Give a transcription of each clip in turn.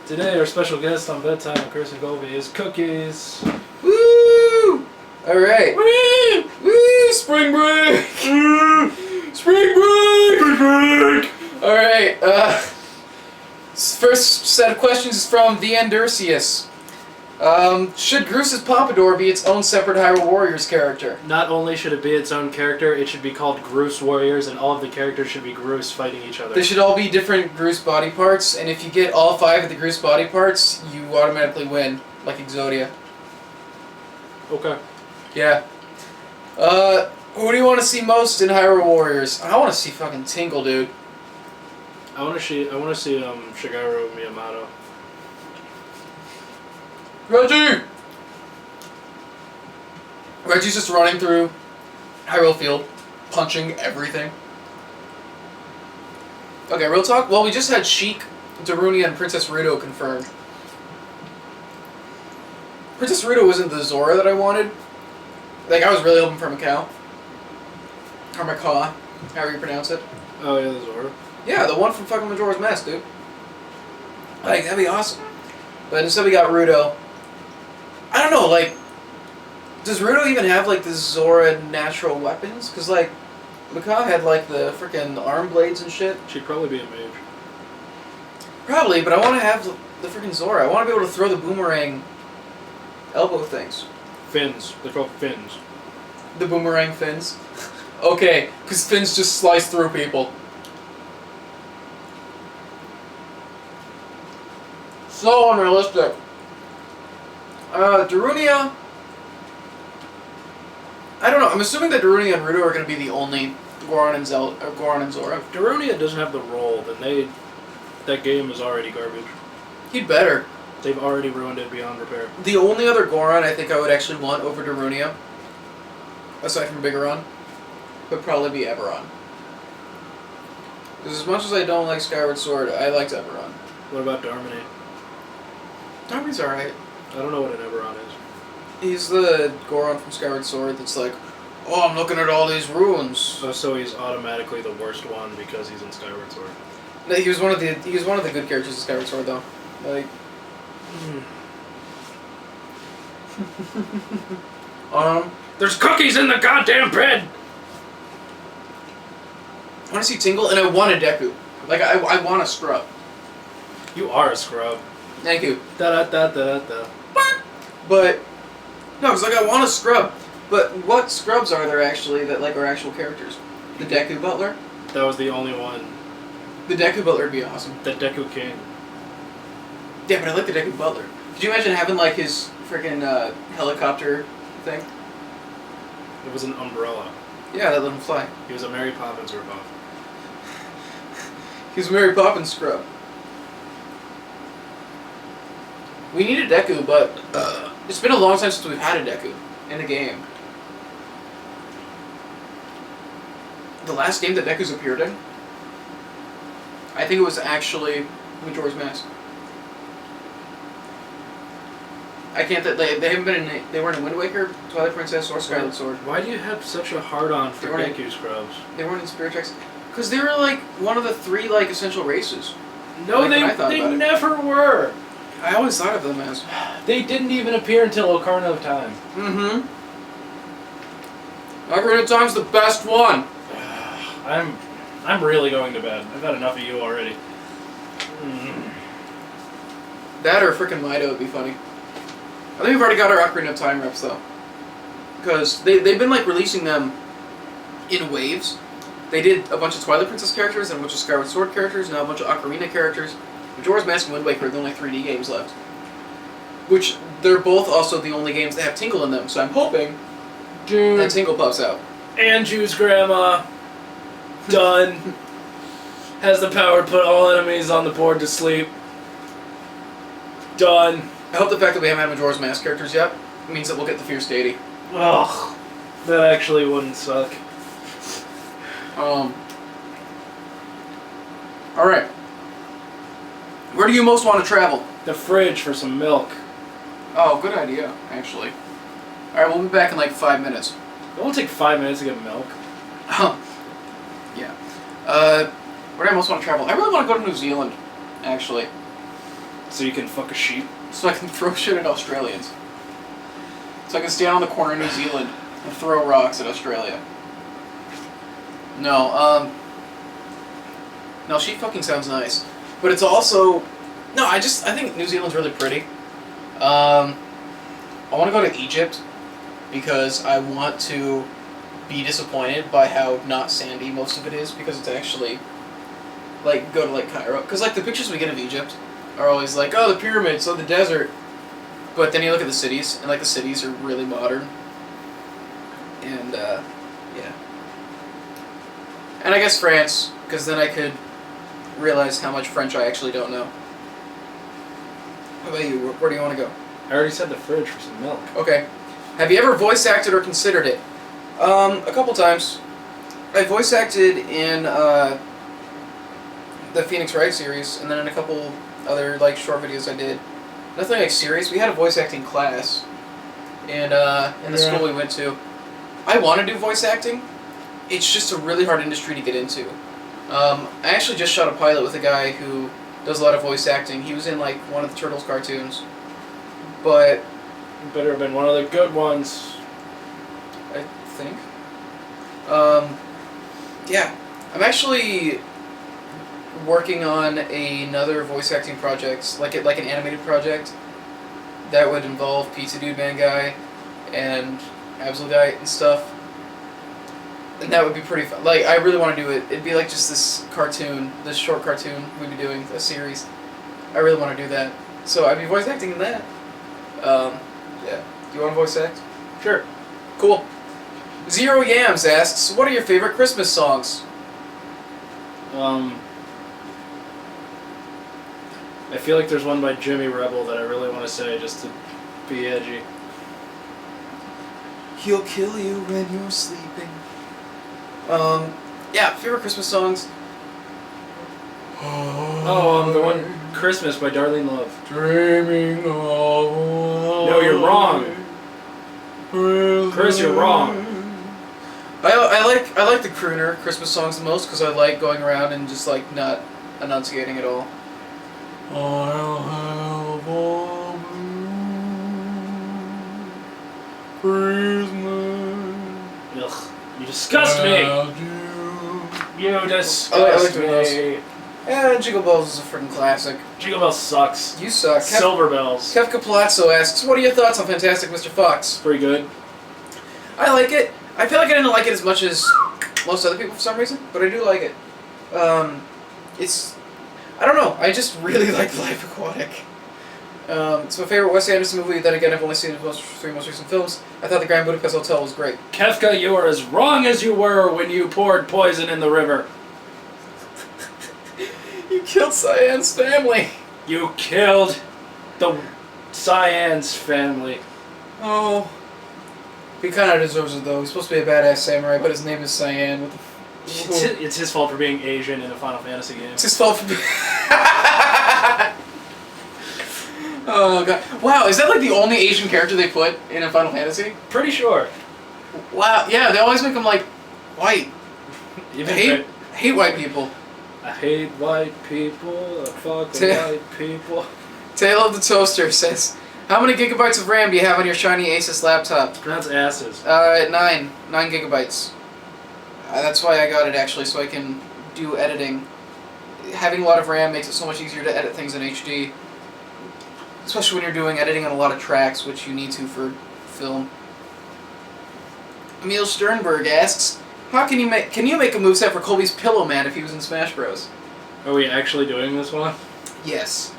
Today, our special guest on Bedtime with Chris and Colby is Cookies. Woo! Alright. Whee! Woo! Spring break! Spring break! Spring break! Alright, first set of questions is from the Andersius. Should Groos's Pompadour be its own separate Hyrule Warriors character? Not only should it be its own character, it should be called Groos Warriors, and all of the characters should be Groos fighting each other. They should all be different Groos body parts, and if you get all 5 of the Groos body parts, you automatically win, like Exodia. Okay. Yeah. Who do you want to see most in Hyrule Warriors? I want to see fucking Tingle, dude. I want to see Shigeru Miyamoto. Reggie! Reggie's just running through Hyrule Field, punching everything. Okay, real talk. Well, we just had Sheik, Darunia, and Princess Ruto confirmed. Princess Ruto wasn't the Zora that I wanted. Like, I was really hoping for Macau. Or Macaw, however you pronounce it. Oh yeah, the Zora. Yeah, the one from fucking Majora's Mask, dude. Like, that'd be awesome. But instead we got Ruto. I don't know, like, does Ruto even have, like, the Zora natural weapons? Because, like, Macaw had, like, the freaking arm blades and shit. She'd probably be a mage. Probably, but I want to have the freaking Zora. I want to be able to throw the boomerang elbow things. Fins. They're called fins. The boomerang fins. Okay, because fins just slice through people. So unrealistic. Darunia. I don't know. I'm assuming that Darunia and Ruto are going to be the only Goron and Zora. If Darunia doesn't have the role, then that game is already garbage. He'd better. They've already ruined it beyond repair. The only other Goron I think I would actually want over Darunia, aside from Bigoron, would probably be Eberron. Because as much as I don't like Skyward Sword, I liked Eberron. What about Darmany? Darmany's alright. I don't know what an Eberron is. He's the Goron from Skyward Sword that's like, oh, I'm looking at all these ruins. Oh, so he's automatically the worst one because he's in Skyward Sword. No, he was one of the good characters in Skyward Sword though. Like, there's cookies in the goddamn bed. I want to see Tingle and I want a Deku. Like I want a scrub. You are a scrub. Thank you. Da da da da da. But no, because like I want a scrub. But what scrubs are there actually that like are actual characters? The Deku Butler. That was the only one. The Deku Butler would be awesome. The Deku King. Yeah, but I like the Deku Butler. Could you imagine having like his freaking helicopter thing? It was an umbrella. Yeah, that let him fly. He was a Mary Poppins ripoff. He's a Mary Poppins scrub. We need a Deku, but it's been a long time since we've had a Deku in a game. The last game that Deku's appeared in, I think it was actually Majora's Mask. I can't. They haven't been in. They weren't in Wind Waker, Twilight Princess, or Skyward Sword. Why do you have such a hard-on for Deku scrubs? They weren't in Spirit Tracks because they were like one of the 3 like essential races. No, like, they never were. I always thought of them as. They didn't even appear until Ocarina of Time. Mm-hmm. Ocarina of Time's the best one. I'm really going to bed. I've had enough of you already. That or frickin' Mido would be funny. I think we've already got our Ocarina of Time reps though. Because they've been like releasing them in waves. They did a bunch of Twilight Princess characters and a bunch of Skyward Sword characters, now a bunch of Ocarina characters. Majora's Mask and Wind Waker are the only 3D games left. Which, they're both also the only games that have Tingle in them, so I'm hoping that Tingle pops out. Anju's grandma, done, has the power to put all enemies on the board to sleep. Done. I hope the fact that we haven't had Majora's Mask characters yet means that we'll get the Fierce Deity. Ugh, that actually wouldn't suck. Alright. Where do you most want to travel? The fridge for some milk. Oh, good idea, actually. Alright, we'll be back in like 5 minutes. It won't take 5 minutes to get milk. Yeah. Where do I most want to travel? I really want to go to New Zealand, actually. So you can fuck a sheep. So I can throw shit at Australians. So I can stand on the corner of New Zealand and throw rocks at Australia. No, sheep fucking sounds nice. But it's also... No, I think New Zealand's really pretty. I want to go to Egypt because I want to be disappointed by how not sandy most of it is, because it's actually... Like, go to, like, Cairo. Because, like, the pictures we get of Egypt are always like, oh, the pyramids, oh, the desert. But then you look at the cities, and, like, the cities are really modern. And, yeah. And I guess France, because then I could realize how much French I actually don't know. How about you? Where do you want to go? I already said the fridge for some milk. Okay. Have you ever voice acted or considered it? A couple times. I voice acted in the Phoenix Wright series, and then in a couple other like short videos I did. Nothing like serious. We had a voice acting class in the school we went to. I want to do voice acting. It's just a really hard industry to get into. I actually just shot a pilot with a guy who does a lot of voice acting. He was in like one of the Turtles cartoons, but You better have been one of the good ones. I think. Yeah, I'm actually working on another voice acting project, like an animated project that would involve Pizza Dude Man Guy and Absol Guy and stuff. And that would be pretty fun. Like, I really want to do it. It'd be like just this cartoon, this short cartoon we'd be doing, a series. I really want to do that. So I'd be voice acting in that. Yeah. Do you want to voice act? Sure. Cool. Zero Yams asks, what are your favorite Christmas songs? I feel like there's one by Jimmy Rebel that I really want to say just to be edgy. He'll kill you when you're sleeping. Yeah, favorite Christmas songs? The one Christmas by Darlene Love. Dreaming of... No, you're wrong. Chris, you're wrong. I like the crooner Christmas songs the most because I like going around and just like not enunciating at all. I'll have a Christmas. Ugh, you disgust me. You disgust I like doing me. Yeah, Jingle Bells is a freaking classic. Jingle Bells sucks. You suck. Silver Bells. Kefka Palazzo asks, what are your thoughts on Fantastic Mr. Fox? Pretty good. I like it. I feel like I didn't like it as much as most other people for some reason, but I do like it. It's... I don't know. I just really like Life Aquatic. It's my favorite Wes Anderson movie. Then again, I've only seen his three most recent films. I thought The Grand Budapest Hotel was great. Kefka, you are as wrong as you were when you poured poison in the river. You killed Cyan's family. You killed the Cyan's family. Oh. He kind of deserves it, though. He's supposed to be a badass samurai, but his name is Cyan. What the It's his fault for being Asian in a Final Fantasy game. It's his fault for being... Oh, God. Wow, is that like the only Asian character they put in a Final Fantasy? Pretty sure. Wow, yeah, they always make them, like, white. Even I hate white people. I hate white people. I fuck with white people. Tale of the Toaster says, how many gigabytes of RAM do you have on your shiny Asus laptop? That's asses. 9 gigabytes. That's why I got it, actually, so I can do editing. Having a lot of RAM makes it so much easier to edit things in HD. Especially when you're doing editing on a lot of tracks, which you need to for film. Emil Sternberg asks, how can you make a moveset for Colby's Pillow Man if he was in Smash Bros? Are we actually doing this one? Yes.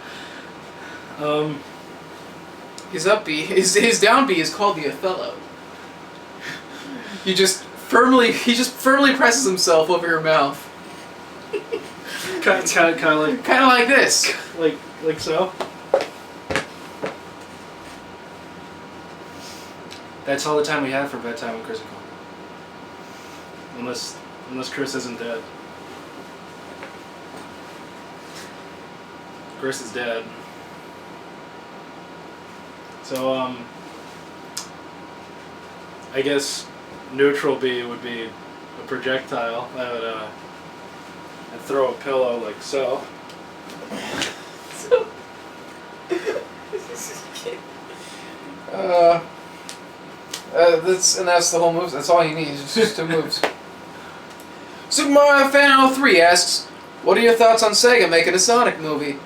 His up B, his down B is called the Othello. He just firmly presses himself over your mouth. Kind of like this. Like so. That's all the time we have for bedtime with Chris and Colby. Unless Chris isn't dead. Chris is dead. So I guess neutral B would be a projectile that would I'd throw a pillow like so. That's the whole move. That's all you need. It's just 2 moves. Super Mario Fan 03 asks, "What are your thoughts on Sega making a Sonic movie?"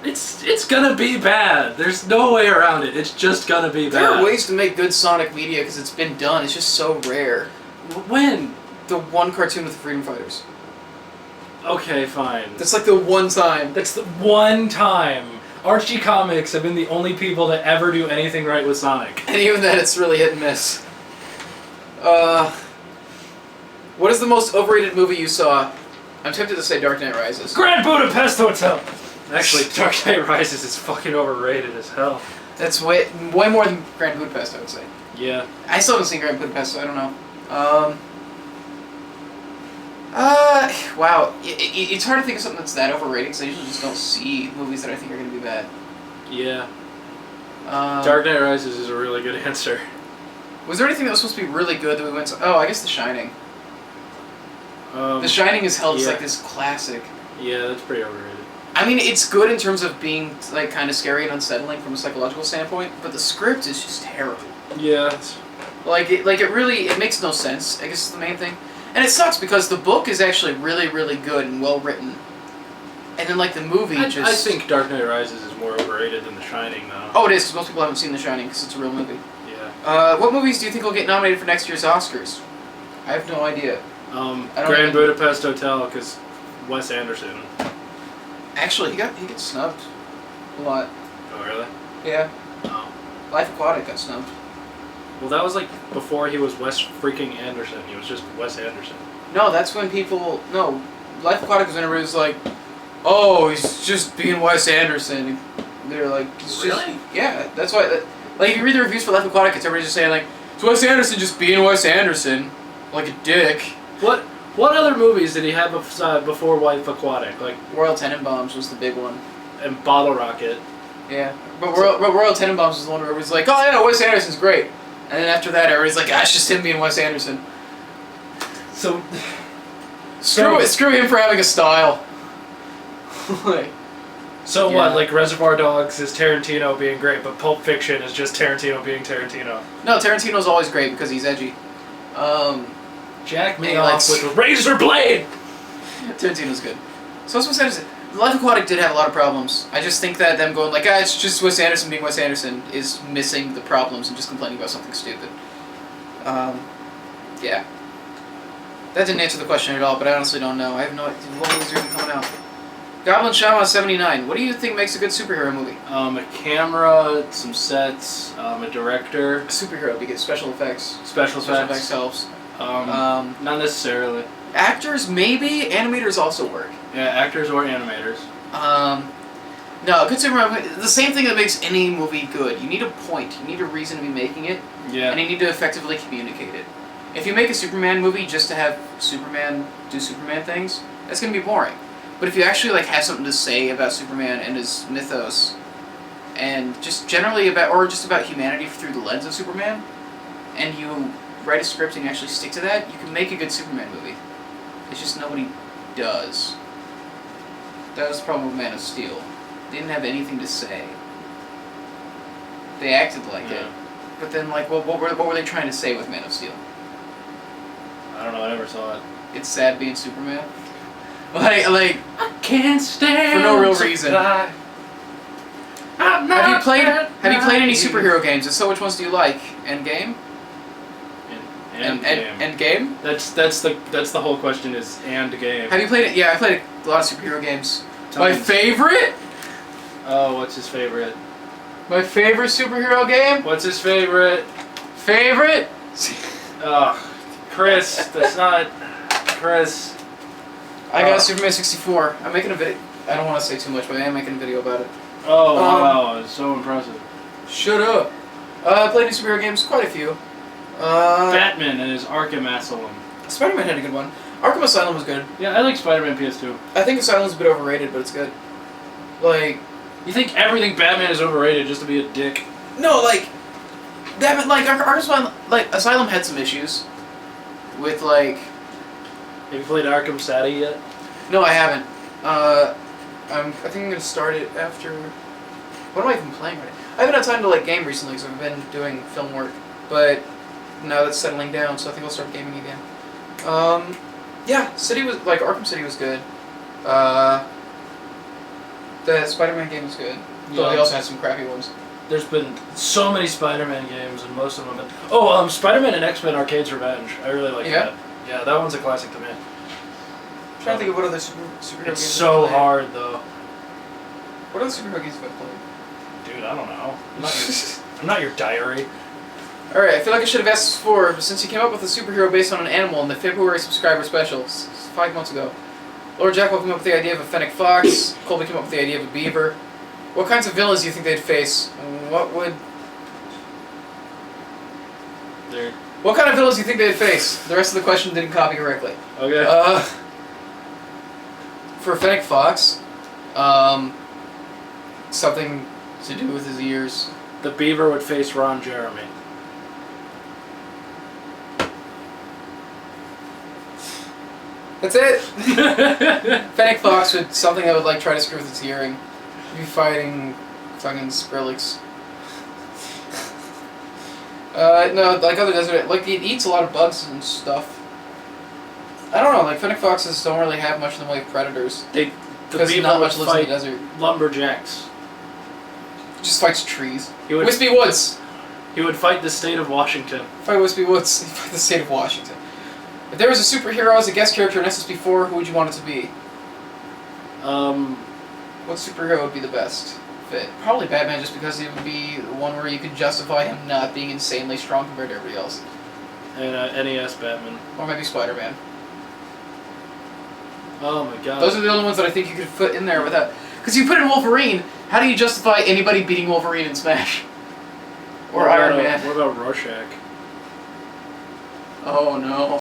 It's gonna be bad. There's no way around it. It's just gonna be bad. There are ways to make good Sonic media because it's been done. It's just so rare. When? The one cartoon with the Freedom Fighters. Okay, fine. That's like the one time. That's the one time. Archie Comics have been the only people that ever do anything right with Sonic. And even then, it's really hit and miss. What is the most overrated movie you saw? I'm tempted to say Dark Knight Rises. Grand Budapest Hotel! Actually, Dark Knight Rises is fucking overrated as hell. That's way more than Grand Budapest, I would say. Yeah. I still haven't seen Grand Budapest, so I don't know. Wow. It's hard to think of something that's that overrated because I usually just don't see movies that I think are going to be bad. Yeah. Dark Knight Rises is a really good answer. Was there anything that was supposed to be really good that we went to? Oh, I guess The Shining. The Shining is held as like this classic. Yeah, that's pretty overrated. I mean, it's good in terms of being like kind of scary and unsettling from a psychological standpoint, but the script is just terrible. Yeah. It makes no sense, I guess is the main thing. And it sucks because the book is actually really, really good and well written. And then like the movie I think Dark Knight Rises is more overrated than The Shining, though. Oh, it is, because most people haven't seen The Shining because it's a real movie. Yeah. What movies do you think will get nominated for next year's Oscars? I have no idea. Grand Budapest Hotel, because Wes Anderson. Actually, he gets snubbed a lot. Oh, really? Yeah. Oh. Life Aquatic got snubbed. Well, that was like before he was Wes freaking Anderson. He was just Wes Anderson. No, that's when people... No, Life Aquatic was when everybody was like, oh, he's just being Wes Anderson. They're like... It's really? Just, yeah, that's why... Like, if you read the reviews for Life Aquatic, it's everybody just saying, like, it's Wes Anderson just being Wes Anderson. Like a dick. What other movies did he have before Life Aquatic? Like Royal Tenenbaums was the big one. And Bottle Rocket. Yeah. But Royal Tenenbaums was the one where everybody's like, oh yeah, Wes Anderson's great. And then after that, everybody's like, ah, it's just him being Wes Anderson. So... Screw him for having a style. So Yeah. what, like Reservoir Dogs is Tarantino being great, but Pulp Fiction is just Tarantino being Tarantino. No, Tarantino's always great because he's edgy. Jack me And he off likes- with a razor blade! Tarantino's good. So what's Wes Anderson? Life Aquatic did have a lot of problems. I just think that them going like, ah, it's just Wes Anderson being Wes Anderson is missing the problems and just complaining about something stupid. Yeah. That didn't answer the question at all, but I honestly don't know. I have no idea what movies are even coming out. Goblin Shaman 79. What do you think makes a good superhero movie? A camera, some sets, a director. A superhero because special effects. Special effects. effects helps. Not necessarily. Actors, maybe. Animators also work. Yeah, actors or animators. No, a good superhero movie, the same thing that makes any movie good. You need a point. You need a reason to be making it. Yeah. And you need to effectively communicate it. If you make a Superman movie just to have Superman do Superman things, that's going to be boring. But if you actually like have something to say about Superman and his mythos, and just generally about humanity through the lens of Superman, and you write a script and you actually stick to that, you can make a good Superman movie. It's just nobody does. That was the problem with Man of Steel. They didn't have anything to say. They acted like it. But then, like, what were they trying to say with Man of Steel? I don't know, I never saw it. It's sad being Superman? Like, I can't stand for no real to reason. fly. I'm Have you not played that any naive. superhero games? If so, which ones do you like? Endgame? Endgame. Endgame? That's the whole question is and game. Have you played it? Yeah, I played a lot of superhero games. Tell My me. favorite? Oh, what's his favorite? My favorite superhero game? What's his favorite? Favorite? Oh, Chris. That's not Chris. I got Superman 64. I'm making a video. I don't want to say too much, but I am making a video about it. Oh wow, it's so impressive. Shut up. I played new superhero games, quite a few. Batman and his Arkham Asylum. Spider-Man had a good one. Arkham Asylum was good. Yeah, I like Spider-Man PS2. I think Asylum's a bit overrated, but it's good. Like, You think everything Batman is overrated just to be a dick? no, like, Batman, like, Arkham Asylum, like, Asylum had some issues with, like, Have you played Arkham City yet? no, I haven't. I think I'm gonna start it after What am I even playing right now? I haven't had time to like game recently because I've been doing film work, but now that's settling down, so I think I'll start gaming again. Yeah, City was like Arkham City was good. The Spider-Man game was good. Though they also had some crappy ones. There's been so many Spider-Man games, and most of them have been. Oh, Spider-Man and X-Men Arcade's Revenge. I really like that. Yeah, that one's a classic to me. I'm trying to think of what other superhero games. It's so hard though. What other superhero games have I played? Dude, I don't know. I'm not your diary. Alright, I feel like I should have asked this before, but since you came up with a superhero based on an animal in the February subscriber special, 5 months ago, Lord Jackwell came up with the idea of a fennec fox, Colby came up with the idea of a beaver. What kinds of villains do you think they'd face? What kind of villains do you think they'd face? The rest of the question didn't copy correctly. Okay. For a fennec fox, something to do with his ears. The beaver would face Ron Jeremy. That's it. Fennec fox would something that would like try to screw with its hearing. You'd be fighting fucking Skrillex. No, like other desert, like it eats a lot of bugs and stuff. I don't know, like fennec foxes don't really have much in the way of predators. The Because beaver not would much lives in fight the desert. lumberjacks. Just fights trees. He would. Wispy Woods. He would fight the state of Washington. Fight Wispy Woods. Fight the state of Washington. If there was a superhero as a guest character in SSP4, who would you want it to be? What superhero would be the best fit? Probably Batman, just because it would be the one where you could justify him not being insanely strong compared to everybody else. And NES Batman. Or maybe Spider-Man. Oh my god. Those are the only ones that I think you could put in there without... Because you put in Wolverine, how do you justify anybody beating Wolverine in Smash? Or Iron Man? What about Rorschach? Oh no.